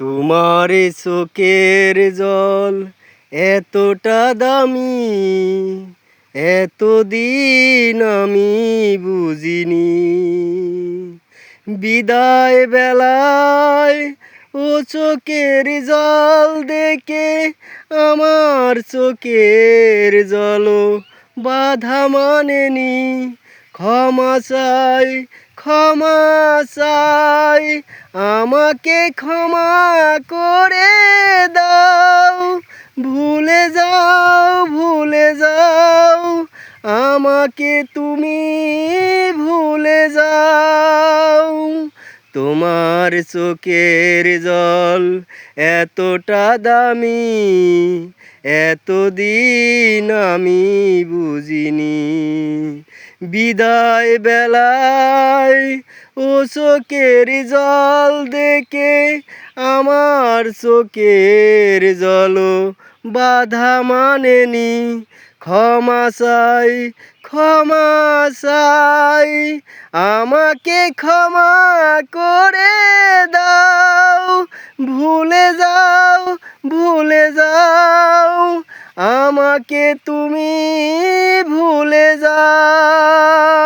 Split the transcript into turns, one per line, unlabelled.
তোমার চোখের জল এতটা দামি, এতদিন আমি বুঝিনি। বিদায় বেলায় ও চোখের জল দেখে আমার চোখের জল বাধা মানেনি। ক্ষমা চাই, ক্ষমা চাই, আমাকে ক্ষমা করে দাও। ভুলে যাও, ভুলে যাও, আমাকে তুমি ভুলে যাও। তোমার চোখের জল এতটা দামি, এতদিন আমি বুঝিনি। বিদায় বেলায় ও চোখের জল দেখে আমার চোখের জল বাধা মানেনি। ক্ষমা চাই, ক্ষমা চাই, আমাকে ক্ষমা করে দাও। ভুলে যাও, ভুলে যাও, আমাকে তুমি ভুলে যাও।